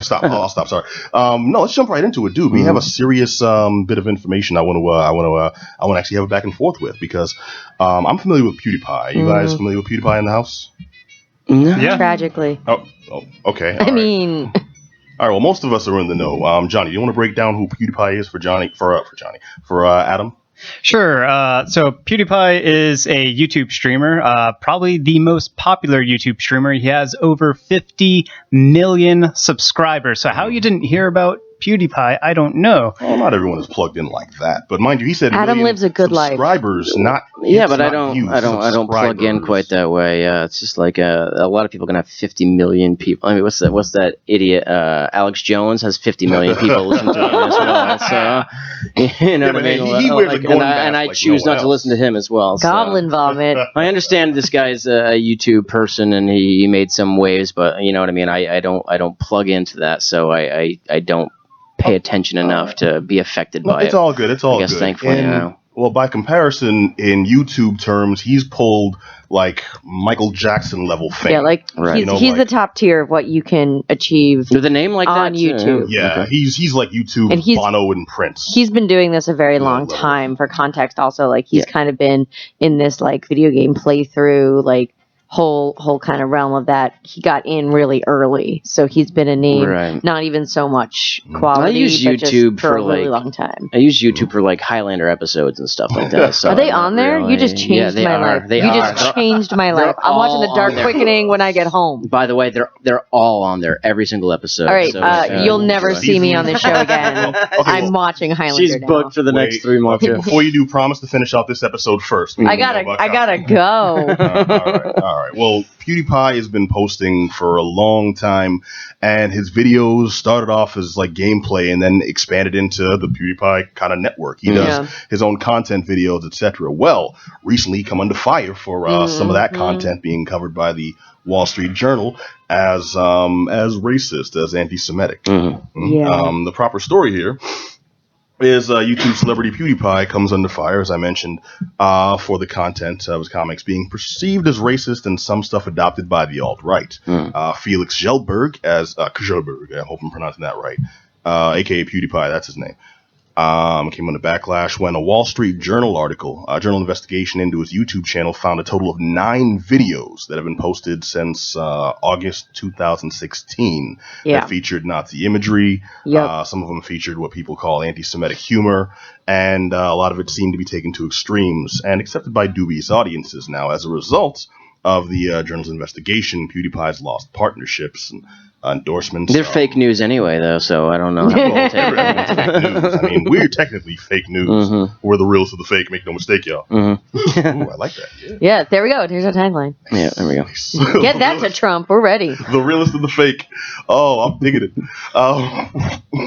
Stop. I'll stop. Sorry. No, let's jump right into it, dude. We have a serious bit of information I want to actually have a back and forth with because I'm familiar with PewDiePie. You guys familiar with PewDiePie in the house? Yeah. Tragically. Oh, okay. I mean, all right. Well, most of us are in the know. Johnny, do you want to break down who PewDiePie is for Adam? Sure. So PewDiePie is a YouTube streamer, probably the most popular YouTube streamer. He has over 50 million subscribers. So how you didn't hear about PewDiePie, I don't know. Well, not everyone is plugged in like that, but mind you, he said Adam lives a good life. Subscribers, not yeah, but I not don't plug in quite that way. It's just like a lot of people can have 50 million people. I mean, what's that idiot? Alex Jones has 50 million people listen to him as well. So you know what I mean. He wears a golden mask and I like choose no not to listen to him as well. Goblin vomit. I understand this guy's a YouTube person and he made some waves, but you know what I mean. I don't plug into that, so I don't pay attention enough to be affected by it. It's all good. It's all I guess, good. thankfully, Well, by comparison, in YouTube terms, he's pulled like Michael Jackson level fame. Yeah, like Right. he's the top tier of what you can achieve with a name like on that YouTube. Yeah, Okay. he's like YouTube And Bono and Prince. He's been doing this a very long level. time. For context, also, like he's kind of been in this like video game playthrough, like whole kind of realm of that. He got in really early, so he's been a name. Right. Not even so much quality, I use but YouTube just for a really like- long time. I use YouTube for like Highlander episodes and stuff like that. So Are they I'm on not there? really- You just changed they my are. life. They You are. just changed my life. I'm watching all the Dark on there. Quickening when I get home. By the way, they're all on there, every single episode. All right, So, you'll never see me on this show again. I'm watching Highlander She's now. booked for the next 3 months. Okay, before you do, promise to finish out this episode first. I gotta go. All right. Well, PewDiePie has been posting for a long time, and his videos started off as like gameplay and then expanded into the PewDiePie kind of network. He does his own content videos, etc. Well, recently he come under fire for some of that content being covered by the Wall Street Journal as racist, as anti-Semitic. The proper story here is YouTube celebrity PewDiePie comes under fire, as I mentioned, for the content of his comics being perceived as racist and some stuff adopted by the alt-right. Felix Kjellberg, I hope I'm pronouncing that right, aka PewDiePie, that's his name, came under backlash when a Wall Street Journal article, a journal investigation into his YouTube channel, found a total of 9 videos that have been posted since August 2016 that featured Nazi imagery. Some of them featured what people call anti-Semitic humor, and a lot of it seemed to be taken to extremes and accepted by dubious audiences. Now, as a result of the journal's investigation, PewDiePie's lost partnerships and endorsements. They're fake news anyway, though, so I don't know. Everyone's fake news. I mean, we're technically fake news. We're the real to the fake. Make no mistake, y'all. Ooh, I like that. Yeah, there we go. Here's our tagline. Yeah, there we go. Get that to Trump. We're ready. The realest of the fake. Oh, I'm digging it.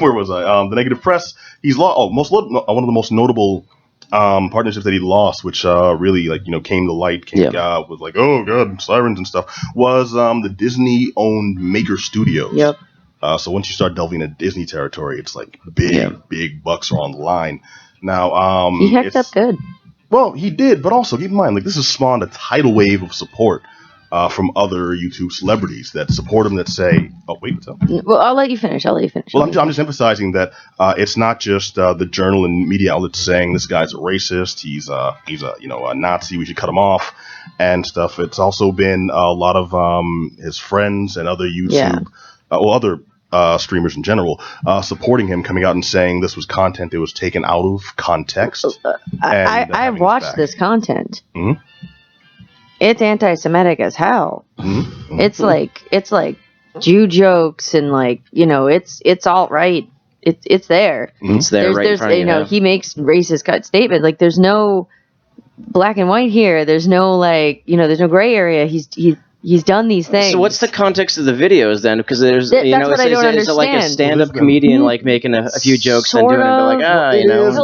Where was I? The negative press. He's lost. One of the most notable partnerships that he lost, which really came to light, was like, oh god, sirens and stuff, was the Disney-owned Maker Studios. So once you start delving into Disney territory, it's like big bucks are on the line. Now, he hecked up good. Well, he did, but also keep in mind, like, this has spawned a tidal wave of support from other YouTube celebrities that support him, that say, oh, wait, what's up? Well, I'll let you finish. Well, I'm just emphasizing that it's not just the journal and media outlets saying this guy's a racist, he's a Nazi, we should cut him off and stuff. It's also been a lot of his friends and other YouTube, other streamers in general, supporting him, coming out and saying this was content that was taken out of context. I've watched this content. It's anti-Semitic as hell. It's like Jew jokes and it's alt-right. It's there. It's there. There's he makes racist statements. Like, there's no black and white here. There's no there's no gray area. He's done these things. So what's the context of the videos then? Because there's that's what I don't is it like a understand. stand-up comedian like making a few jokes and doing it, but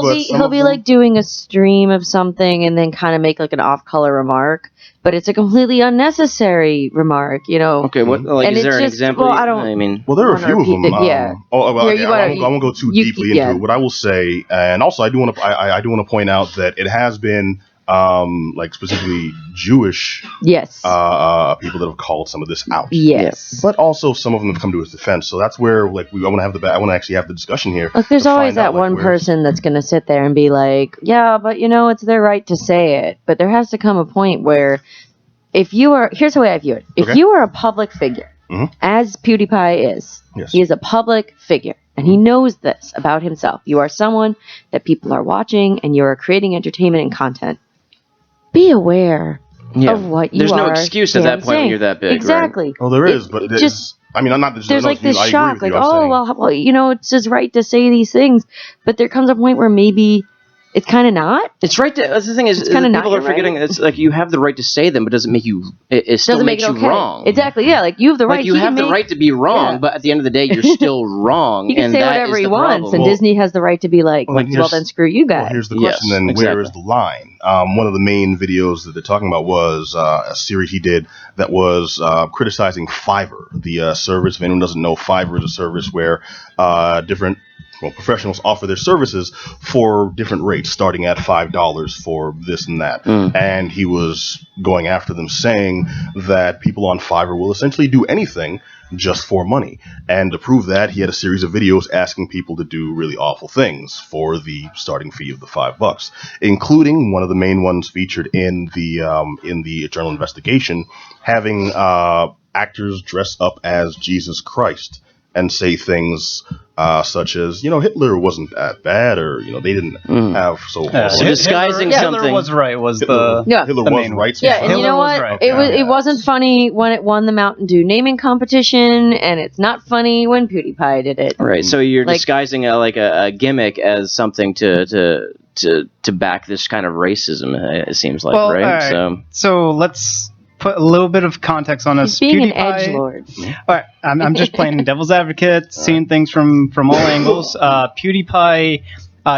like he'll be like doing a stream of something and then kind of make like an off-color remark, but it's a completely unnecessary remark, Okay, what is there an example? Well, I don't. Well, there are a few of them. Yeah. I won't go too deeply into it. What I will say, and also I do want to point out that it has been like specifically Jewish Yes. people that have called some of this out. Yes. But also some of them have come to his defense. So that's where like I want to actually have the discussion here. Look, there's always that one person that's going to sit there and be like, yeah, but it's their right to say it. But there has to come a point where here's the way I view it. If you are a public figure, as PewDiePie is, he is a public figure. And he knows this about himself. You are someone that people are watching and you are creating entertainment and content. Be aware of what you are. There's no excuse at that point saying. when you're that big. Exactly. Right? Well, there is, but I'm not. There's like this shock, like, it's his right to say these things. But there comes a point where maybe it's kind of not. It's right. The thing is, people are forgetting. Right. It's like you have the right to say them, but it doesn't make you. It still makes you wrong. Exactly. Yeah. Like you have the right. Like you have the right to be wrong, but at the end of the day, you're still wrong. He can say whatever he wants, and Disney has the right to be like, well, then screw you guys. Well, here's the question. Then where is the line? One of the main videos that they're talking about was a series he did that was criticizing Fiverr, the service. If anyone doesn't know, Fiverr is a service where different professionals offer their services for different rates, starting at $5 for this and that. And he was going after them, saying that people on Fiverr will essentially do anything just for money. And to prove that, he had a series of videos asking people to do really awful things for the starting fee of the $5, including one of the main ones featured in the journal investigation, having actors dress up as Jesus Christ and say things such as, Hitler wasn't that bad, or, they didn't have so disguising something. Hitler was right, Hitler was right. Yeah, and you know what? Right. It wasn't funny when it won the Mountain Dew naming competition, and it's not funny when PewDiePie did it. Right, so you're disguising a gimmick as something to back this kind of racism, it seems like, right? Right. So let's put a little bit of context on us. Being PewDiePie, an edgelord. All right, I'm just playing devil's advocate, seeing things from all angles. PewDiePie,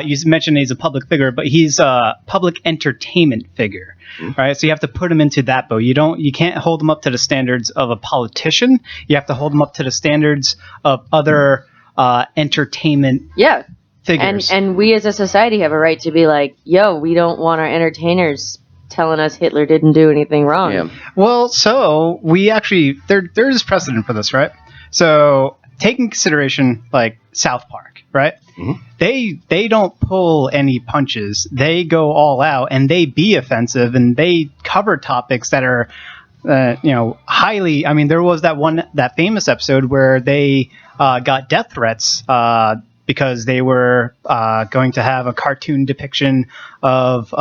you mentioned he's a public figure, but he's a public entertainment figure. Right, so you have to put him into that boat. You can't hold him up to the standards of a politician. You have to hold him up to the standards of other entertainment figures. And we as a society have a right to be like, yo, we don't want our entertainers telling us Hitler didn't do anything wrong. Yeah. Well, so we actually there's precedent for this, right? So take in consideration like South Park, right? They don't pull any punches. They go all out and they be offensive and they cover topics that are highly. I mean, there was that famous episode where they got death threats because they were going to have a cartoon depiction of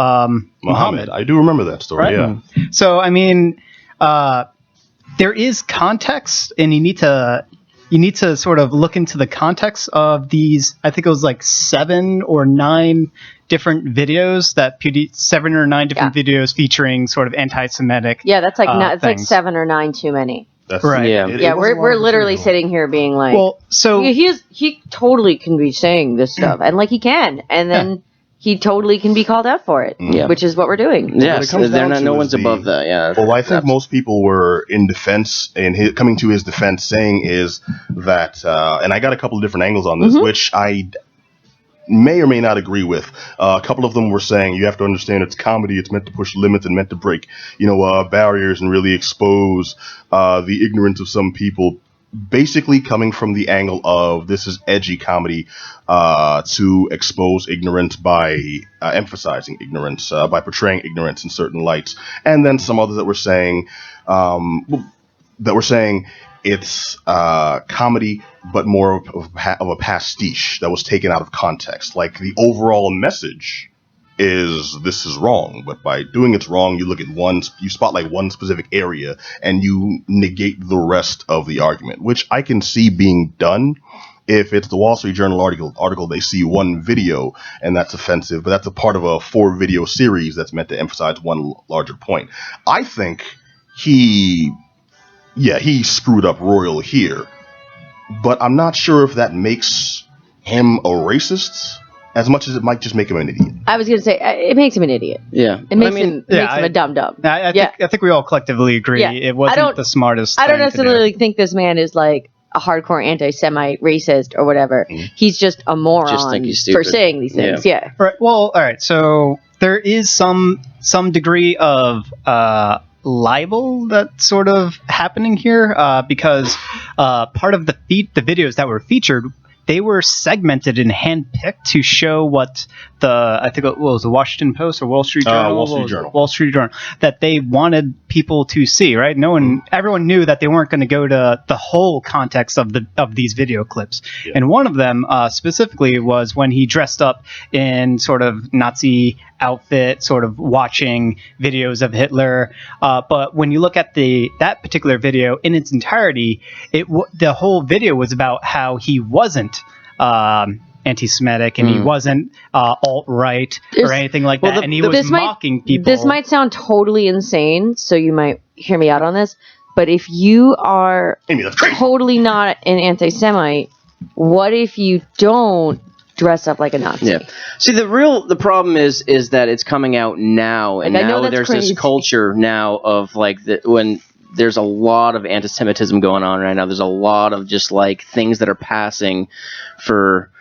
Muhammad. I do remember that story, right? yeah. So, I mean, there is context, and you need to sort of look into the context of these. I think it was like 7 or 9 different videos that 7 or 9 different videos featuring sort of anti-Semitic. Yeah, that's like it's like 7 or 9 too many. That's right. Yeah, we're literally sitting here being like, well, so he totally can be saying this stuff, and like he can, and then he totally can be called out for it, which is what we're doing. Yes, no one's above that. Yeah. Well, I think most people were in defense and coming to his defense, saying is that, and I got a couple of different angles on this, which I may or may not agree with. A couple of them were saying you have to understand it's comedy, it's meant to push limits and meant to break barriers and really expose the ignorance of some people, basically coming from the angle of this is edgy comedy to expose ignorance by emphasizing ignorance, by portraying ignorance in certain lights. And then some others that were saying it's comedy, but more of a pastiche that was taken out of context. Like the overall message is this is wrong, but by doing it's wrong, you look at you spotlight one specific area and you negate the rest of the argument, which I can see being done. If it's the Wall Street Journal article, they see one video and that's offensive, but that's a part of a 4-video series that's meant to emphasize one larger point. I think he screwed up royal here, but I'm not sure if that makes him a racist as much as it might just make him an idiot. I was going to say, it makes him an idiot. Yeah. It makes him a dum-dum. I think we all collectively agree it wasn't the smartest thing I don't necessarily think this man is like a hardcore anti-Semite racist or whatever. He's just a moron for saying these things. Yeah. Right. Well, all right. So there is some degree of libel that's sort of happening here because part of the videos that were featured, they were segmented and handpicked to show what I think it was the Washington Post or Wall Street Journal. Wall Street Journal, that they wanted people to see, right? Everyone knew that they weren't going to go to the whole context of these video clips. Yeah. And one of them specifically was when he dressed up in sort of Nazi outfit, sort of watching videos of Hitler. But when you look at that particular video in its entirety, the whole video was about how he wasn't anti-Semitic and he wasn't alt-right or anything like that, and he was mocking people. This might sound totally insane, so you might hear me out on this, but if you are totally not an anti-Semite, what if you don't dress up like a Nazi? Yeah. See, the problem is that it's coming out now, and now there's crazy. This culture now of like when there's a lot of anti-Semitism going on right now. There's a lot of just like things that are passing for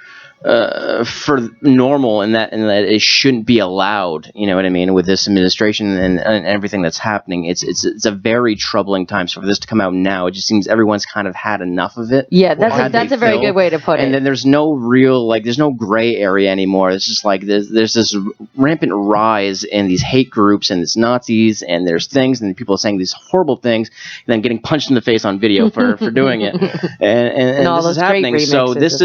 normal, and that it shouldn't be allowed. You know what I mean? With this administration and everything that's happening, it's a very troubling time. So for this to come out now, it just seems everyone's kind of had enough of it. Yeah, that's a very good way to put it. And then there's no real there's no gray area anymore. It's just like there's this rampant rise in these hate groups and it's Nazis and there's things and people are saying these horrible things and then getting punched in the face on video for doing it. And all this is happening. So this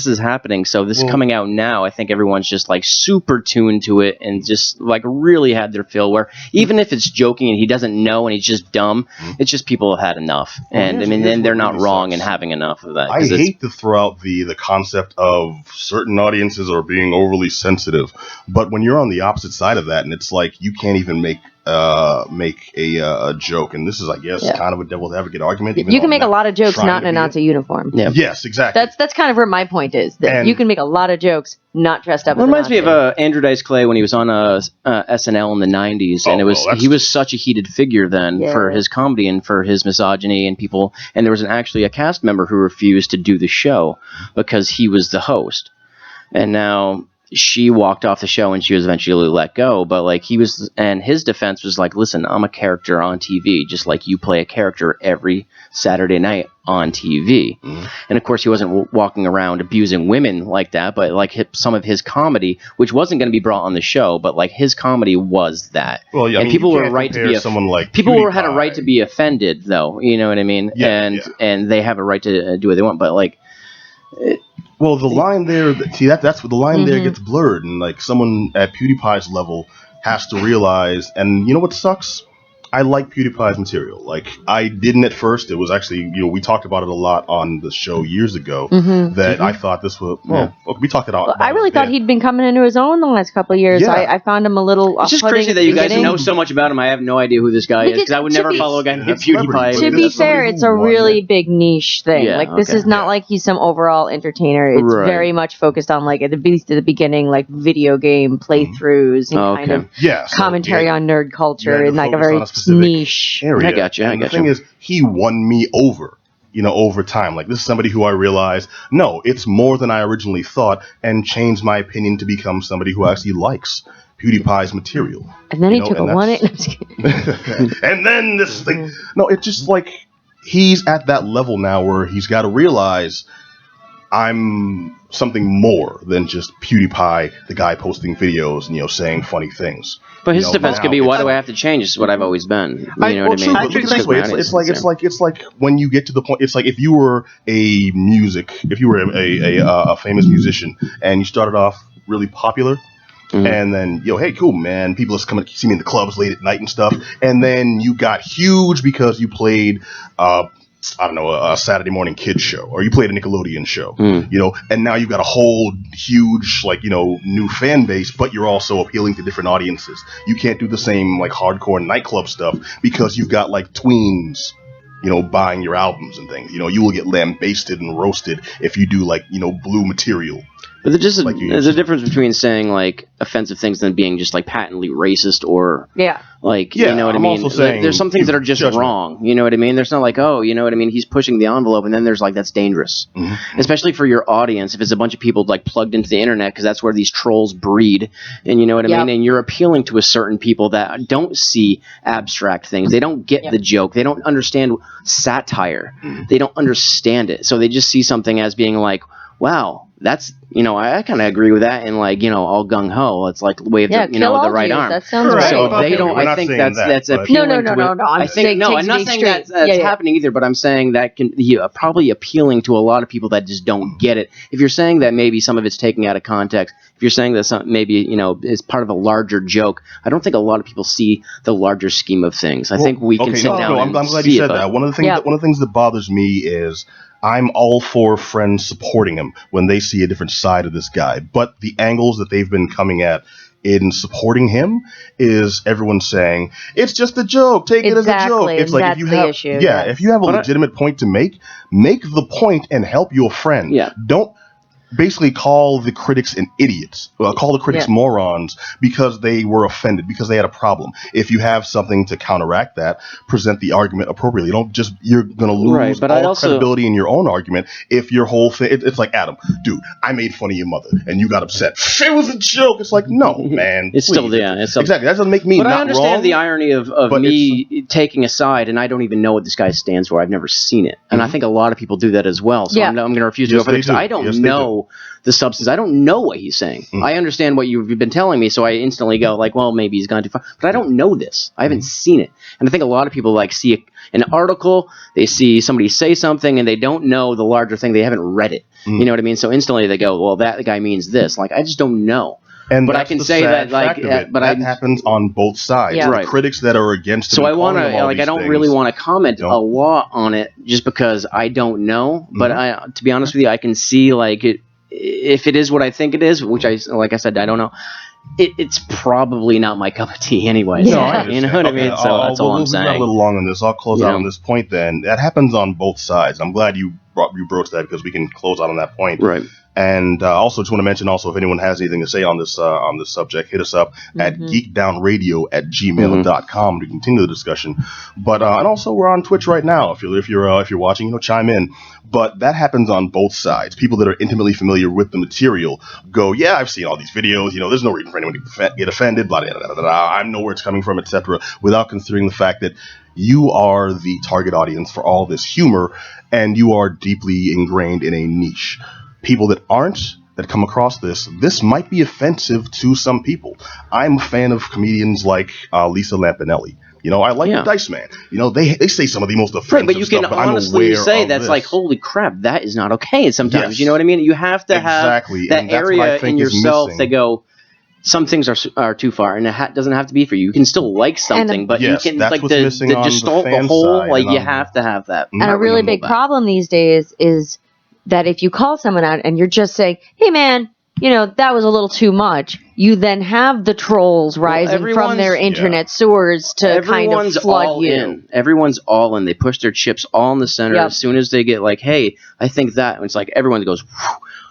is happening. So this is coming out now. I think everyone's just like super tuned to it and just like really had their fill, where even if it's joking and he doesn't know and he's just dumb, it's just people have had enough. And I mean, then they're not wrong in having enough of that. I hate to throw out the concept of certain audiences are being overly sensitive, but when you're on the opposite side of that and it's like you can't even make a joke, and this is, I guess, kind of a devil's advocate argument. You can make a lot of jokes not in a Nazi uniform. Yeah. Yes, exactly. That's kind of where my point is. That you can make a lot of jokes not dressed up. It reminds me of Andrew Dice Clay when he was on SNL in the '90s, and he was such a heated figure then for his comedy and for his misogyny and people. And there was actually a cast member who refused to do the show because he was the host, and now she walked off the show and she was eventually let go. But like his defense was like, listen, I'm a character on TV, just like you play a character every Saturday night on TV. And of course he wasn't walking around abusing women like that, but like some of his comedy, which wasn't going to be brought on the show, but like his comedy was that. Well, yeah, and people were right to be someone like people had a right to be offended, though. You know what I mean? And they have a right to do what they want, but like. Well, the line there, that's where the line there gets blurred, and like someone at PewDiePie's level has to realize, and you know what sucks? I like PewDiePie's material. Like, I didn't at first. It was actually, we talked about it a lot on the show years ago, that I thought this was, we talked about it. I really thought he'd been coming into his own the last couple of years. Yeah. I found him a little It's just crazy that you guys know so much about him. I have no idea who this guy is, because I would never follow a guy named PewDiePie. To be fair, it's a really big niche thing. Yeah, like, this is not like he's some overall entertainer. It's very much focused on, like, at the beginning, like, video game playthroughs and kind of commentary on nerd culture in, like, a very niche area. I got you. The thing is, he won me over, over time. Like, this is somebody who I realized, no, it's more than I originally thought, and changed my opinion to become somebody who actually likes PewDiePie's material. And then he took a 180. And then this thing. No, it's just like he's at that level now where he's got to realize I'm something more than just PewDiePie, the guy posting videos and saying funny things. But his defense could be, why do I have to change? This is what I've always been. You know what I mean? It's like when you get to the point. It's like if you were a famous musician and you started off really popular. And then, hey, cool, man. People are coming to see me in the clubs late at night and stuff. And then you got huge because you played, a Saturday morning kids show, or you played a Nickelodeon show, and now you've got a whole huge, new fan base, but you're also appealing to different audiences. You can't do the same, hardcore nightclub stuff because you've got, tweens, buying your albums and things. You will get lambasted and roasted if you do, blue material. But there's a difference between saying like offensive things than being just like patently racist or like you know what I mean. There's some things that are just wrong. You know what I mean? There's not like you know what I mean. He's pushing the envelope, and then there's like that's dangerous, especially for your audience if it's a bunch of people like plugged into the internet because that's where these trolls breed, and you know what I mean. And you're appealing to a certain people that don't see abstract things. They don't get the joke. They don't understand satire. They don't understand it, so they just see something as being like, wow. That's, you know, I kind of agree with that and like, you know, all gung ho. It's like wave the, you know, the right arm. That sounds right. So they don't, I think that's appealing to it. I think, no, I'm not saying that's happening either, but I'm saying that can probably appealing to a lot of people that just don't get it. If you're saying that maybe some of it's taken out of context, if you're saying that some, maybe, you know, is part of a larger joke, I don't think a lot of people see the larger scheme of things. I think we can sit down and I'm glad you said that. One of the things that bothers me is I'm all for friends supporting him when they see a different side of this guy. But the angles that they've been coming at in supporting him is everyone saying, it's just a joke. Take it as a joke. It's like if you have if you have a legitimate point to make the point and help your friend. Yeah. Don't basically call the critics idiots, call the critics morons because they were offended, because they had a problem. If you have something to counteract that, present the argument appropriately. You're going to lose all credibility in your own argument if your whole thing, it's like, Adam, dude, I made fun of your mother and you got upset. It was a joke. It's like, no, man. It's still there. Exactly. That doesn't make me not wrong. But I understand the irony of me taking a side, and I don't even know what this guy stands for. I've never seen it. And I think a lot of people do that as well. So I'm going to refuse to go for it because I don't know the substance. I don't know what he's saying. I understand what you've been telling me, so I instantly go like, well, maybe he's gone too far. But I don't know this. I haven't seen it. And I think a lot of people like see an article, they see somebody say something, and they don't know the larger thing. They haven't read it. You know what I mean? So instantly they go, well, that guy means this. Like, I just don't know. But I can say that, like, that happens on both sides. Yeah. Right. Critics that are against it. So I want to, like, I don't really want to comment a lot on it just because I don't know. But to be honest with you, I can see like it. If it is what I think it is, which like I said, I don't know. It's probably not my cup of tea anyway. No, you know what I mean? So that's all I'm saying. We've got a little long on this. I'll close out on this point then. That happens on both sides. I'm glad you broached that because we can close out on that point. Right. And also just want to mention also, if anyone has anything to say on this subject, hit us up at geekdownradio@gmail.com to continue the discussion. But and also we're on Twitch right now. If you're watching, chime in. But that happens on both sides. People that are intimately familiar with the material go, yeah, I've seen all these videos. There's no reason for anyone to get offended. Blah, blah, blah, blah, blah. I know where it's coming from, etc. Without considering the fact that you are the target audience for all this humor, and you are deeply ingrained in a niche. People that aren't, that come across this might be offensive to some people. I'm a fan of comedians like Lisa Lampanelli. I like the Dice Man. They say some of the most offensive but you can stuff, honestly say that's like, holy crap, that is not okay sometimes. Yes. You know what I mean? You have to have that area in yourself that go, some things are too far, and it doesn't have to be for you. You can still like something, but you can like the gestalt, the whole, like you have to have that. And a really big problem these days is that if you call someone out and you're just saying, hey man, that was a little too much, you then have the trolls rising from their internet sewers to kind of flood you. Everyone's all in. They push their chips all in the center. Yep. As soon as they get like, hey, I think that. And it's like everyone goes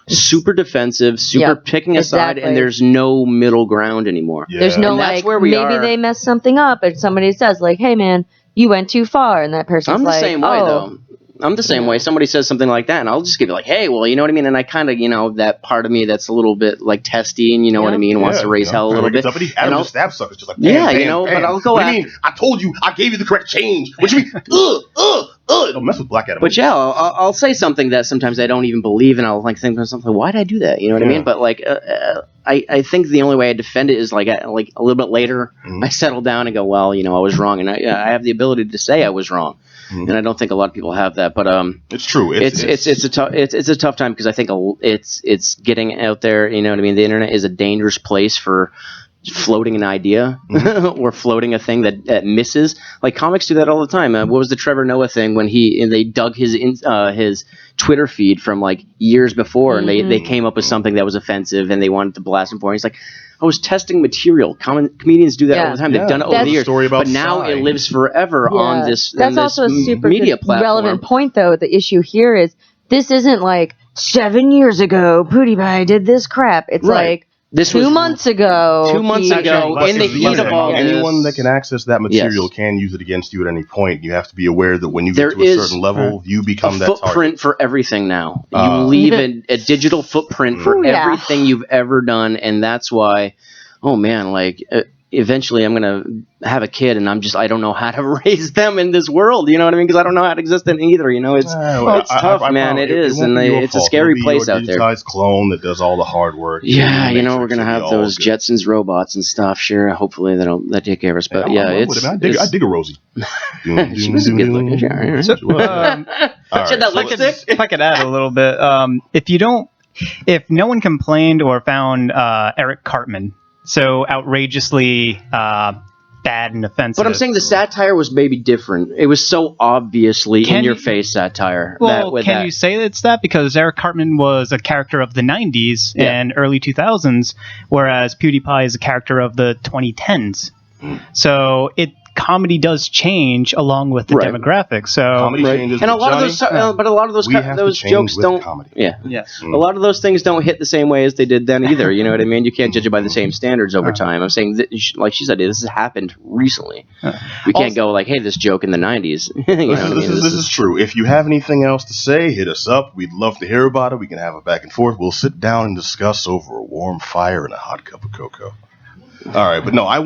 super defensive, super picking a side, and there's no middle ground anymore. Yeah. There's no like, maybe they messed something up, and somebody says like, hey man, you went too far, and that person's like, I'm the same way though. I'm the same way. Somebody says something like that, and I'll just give it like, hey, well, you know what I mean? And I kind of, that part of me that's a little bit like testy and, what I mean, wants to raise hell a little bit. And I'll stab suckers just like, bam, but I'll go after. Mean? I told you, I gave you the correct change. What you mean? Don't mess with Black Adam. But I'll say something that sometimes I don't even believe, and I'll like think of something. Why did I do that? You know what I mean? But like, I think the only way I defend it is like a little bit later, I settle down and go, well, I was wrong, and I have the ability to say I was wrong. And I don't think a lot of people have that, but it's true. It's a tough time because I think it's getting out there. You know what I mean? The internet is a dangerous place for floating an idea or floating a thing that misses. Like comics do that all the time. What was the Trevor Noah thing when they dug his Twitter feed from like years before, and they came up with something that was offensive and they wanted to blast him for it. He's like, I was testing material. Comedians do that all the time. They've done it over the years. But now it lives forever on this. That's also a super media platform. Relevant point, though. The issue here is this isn't like 7 years ago, PewDiePie did this crap. It's like this 2 months ago. 2 months ago, in the heat of all this. Anyone that can access that material can use it against you at any point. You have to be aware that when you get to a certain level, you become that target. Footprint for everything now. You leave a digital footprint for everything you've ever done, and that's why, oh man, like eventually I'm gonna have a kid, and I don't know how to raise them in this world. You know what I mean? Because I don't know how to exist in either. You know, it's tough, man. It is, and it's a scary place out there. Digitized clone that does all the hard work. Yeah, you know, we're gonna have those Jetsons robots and stuff. Sure, hopefully they'll take care of us. But I dig a Rosie. She was a good looking. Sure. If I could add a little bit, if no one complained or found Eric Cartman so outrageously bad and offensive. But I'm saying the satire was maybe different. It was so obviously in-your-face satire. Well, can you say it's that? Because Eric Cartman was a character of the 90s and early 2000s, whereas PewDiePie is a character of the 2010s. So comedy does change along with the demographic. So comedy changes, and a lot of those, but a lot of those jokes don't. Comedy. A lot of those things don't hit the same way as they did then either. You know what I mean? You can't judge it by the same standards over time. I'm saying, like she said, this has happened recently. We can't go like, hey, this joke in the 90s. This is true. If you have anything else to say, hit us up. We'd love to hear about it. We can have it back and forth. We'll sit down and discuss over a warm fire and a hot cup of cocoa. All right, but no, I